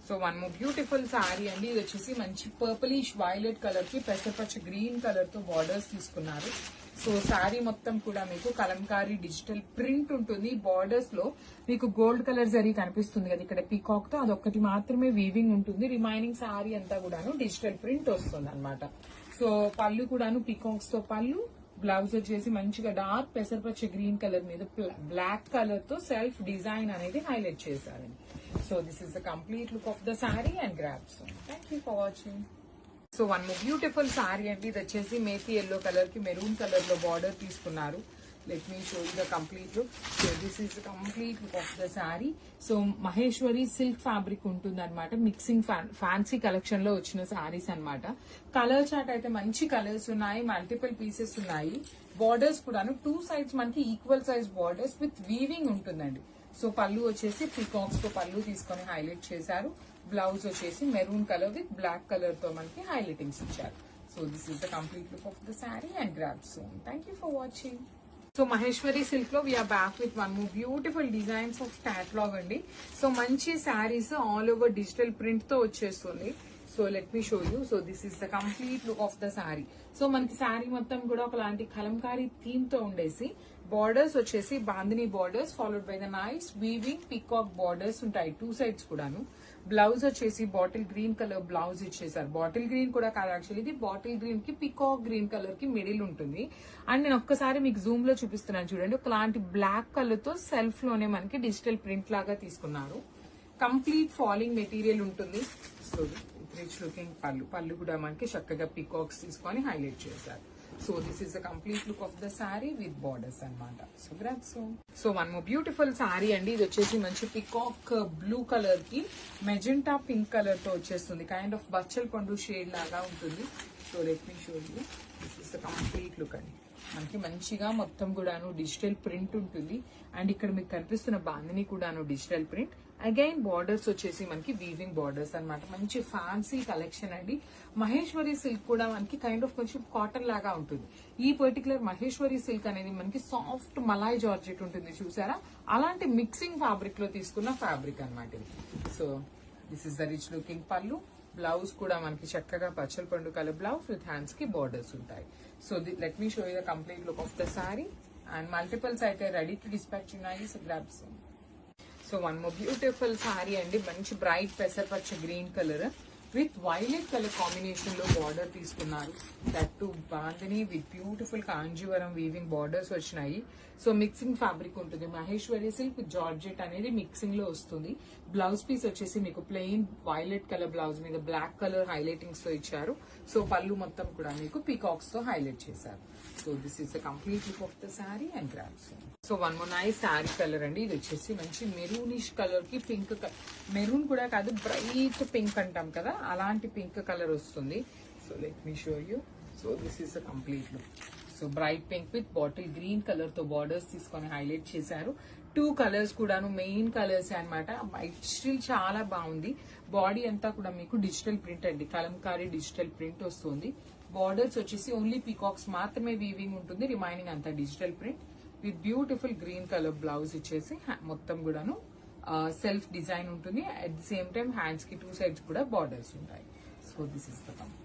So one more beautiful sari అండి. ఇది వచ్చేసి మంచి పర్పులిష్ వైలెట్ కలర్ కి పెసరపచ్చ గ్రీన్ కలర్ తో బార్డర్స్ తీసుకున్నారు. సో సారీ మొత్తం కూడా మీకు కలంకారీ డిజిటల్ ప్రింట్ ఉంటుంది. బార్డర్స్ లో మీకు గోల్డ్ కలర్ జరీ కనిపిస్తుంది కదా ఇక్కడ పీకాక్ తో, అదొక్కటి మాత్రమే వీవింగ్ ఉంటుంది. రిమైనింగ్ సారీ అంతా కూడాను డిజిటల్ ప్రింట్ వస్తుంది అనమాట. సో పళ్ళు కూడాను పీకాక్స్ తో పళ్ళు, బ్లౌజ్ వచ్చేసి మంచిగా డార్క్ పెసరపచ్చ గ్రీన్ కలర్ మీద బ్లాక్ కలర్ తో సెల్ఫ్ డిజైన్ అనేది హైలైట్ చేశారండి. So this is the complete look of the sari and grabs. Thank you for watching. So one more beautiful sari అండి. ఇది వచ్చేసి మేతి ఎల్లో కలర్ కి మెరూన్ కలర్ లో బార్డర్ తీసుకున్నారు. Let me show you the complete look. So this is the complete look of the sorry. So Maheshwari silk fabric ఉంటుంది అనమాట. Mixing fancy collection లో వచ్చిన సారీస్ అనమాట. కలర్ చార్ట్ అయితే మంచి కలర్స్ ఉన్నాయి, మల్టిపుల్ పీసెస్ ఉన్నాయి. బార్డర్స్ కూడాను 2 సైడ్స్ మనకి equal size borders with weaving ఉంటుందండి. సో పళ్ళు వచ్చేసి పీకాక్స్ తో పళ్ళు తీసుకొని హైలైట్ చేశారు. బ్లౌజ్ వచ్చేసి maroon colour with black colour తో మనకి హైలైటింగ్స్ ఇచ్చారు. So this is the complete look of the sari and grab soon. Thank you for watching. So Maheshwari silk లో we are back with one more beautiful designs of catalogue అండి. So మంచి saris all over digital print తో వచ్చేస్తుంది. So let me show you. So this is the complete look of the sari. So మనకి శారీ మొత్తం కూడా ఒకలాంటి Kalamkari theme తో ఉండేసి బార్డర్స్ వచ్చేసి bandhani borders followed by the nice weaving peacock borders ఉంటాయి 2 సైడ్స్ కూడాను. బ్లౌజ్ వచ్చేసి బాటిల్ గ్రీన్ కలర్ బ్లౌజ్ ఇచ్చేసారు. బాటిల్ గ్రీన్ కూడా కాదు యాక్చువల్లీ, ఇది బాటిల్ గ్రీన్ కి పీకాక్ గ్రీన్ కలర్ కి మిడిల్ ఉంటుంది. అండ్ నేను ఒక్కసారి మీకు జూమ్ లో చూపిస్తున్నాను చూడండి. ఒకలాంటి బ్లాక్ కలర్ తో సెల్ఫ్ లోనే మనకి డిజిటల్ ప్రింట్ లాగా తీసుకున్నారు. కంప్లీట్ ఫాలింగ్ మెటీరియల్ ఉంటుంది. సో రిచ్ లుకింగ్ పళ్ళు కూడా మనకి చక్కగా పీకాక్స్ తీసుకొని హైలైట్ చేశారు. So this is the complete look of the sari with borders అనమాట. సో గ్రాట్స్. So one more beautiful sari అండి. ఇది వచ్చేసి మంచి పీకాక్ బ్లూ కలర్ కి మెజెంటా పింక్ కలర్ తో వచ్చేస్తుంది. కైండ్ ఆఫ్ బచ్చల్ పండు షేడ్ లాగా ఉంటుంది. So let me show you. This is the complete look అండి. మనకి మంచిగా మొత్తం కూడాను డిజిటల్ ప్రింట్ ఉంటుంది. అండ్ ఇక్కడ మీకు కనిపిస్తున్న బాందిని కూడాను డిజిటల్ ప్రింట్. అగైన్ బార్డర్స్ వచ్చేసి మనకి వీవింగ్ బార్డర్స్ అనమాట. మంచి ఫ్యాన్సీ కలెక్షన్ అండి. మహేశ్వరి సిల్క్ కూడా మనకి కైండ్ ఆఫ్ కొంచెం కాటన్ లాగా ఉంటుంది. ఈ పర్టికులర్ మహేశ్వరి సిల్క్ అనేది మనకి సాఫ్ట్ మలాయ్ జార్జెట్ ఉంటుంది చూసారా, అలాంటి మిక్సింగ్ ఫ్యాబ్రిక్ లో తీసుకున్న ఫ్యాబ్రిక్ అనమాట ఇది. So this is the rich looking pallu. Blouse కూడా మనకి చక్కగా పచ్చల పండు కలర్ బ్లౌజ్ విత్ హ్యాండ్స్ కి బార్డర్స్ ఉంటాయి. So let me show you the complete look of the sari. And multiples అయితే రెడీ టు డిస్పాచ్ ఉన్నాయి. So grabs. So one more beautiful sari అండి. మంచి బ్రైట్ పెసరపచ్చ green colour with violet colour combination లో border తీసుకున్నారు. That too bandhani with beautiful Kanjeevaram weaving borders వచ్చినాయి. So mixing fabric ఉంటుంది. Maheshwari silk georgette అనేది మిక్సింగ్ లో వస్తుంది. బ్లౌజ్ పీస్ వచ్చేసి మీకు ప్లెయిన్ వైలెట్ కలర్ బ్లౌజ్ మీద బ్లాక్ కలర్ హైలైటింగ్స్ తో ఇచ్చారు. సో పళ్ళు మొత్తం కూడా మీకు పీకాక్స్ తో హైలైట్ చేశారు. So this is the complete look of the sari and grabs. So one more nice sorry colour అండి. ఇది వచ్చేసి మంచి మెరూనిష్ కలర్ కి పింక్, మెరూన్ కూడా కాదు బ్రైట్ పింక్ అంటాం కదా, అలాంటి పింక్ కలర్ వస్తుంది. So let me show you. So this is the complete look. So bright pink with bottle green colour తో బార్డర్స్ తీసుకొని హైలైట్ చేశారు. 2 కలర్స్ కూడాను మెయిన్ కలర్స్ అనమాట. స్టిల్ చాలా బాగుంది. బాడీ అంతా కూడా మీకు డిజిటల్ ప్రింట్ అండి, కలంకారీ డిజిటల్ ప్రింట్ వస్తుంది. బార్డర్స్ వచ్చేసి ఓన్లీ పీకాక్స్ మాత్రమే వీవింగ్ ఉంటుంది. రిమైనింగ్ అంతా digital print with beautiful green colour blouse ఇచ్చేసి మొత్తం కూడాను సెల్ఫ్ డిజైన్ ఉంటుంది. At the same time hands కి 2 సైడ్స్ కూడా బార్డర్స్ ఉంటాయి. So this is the complete.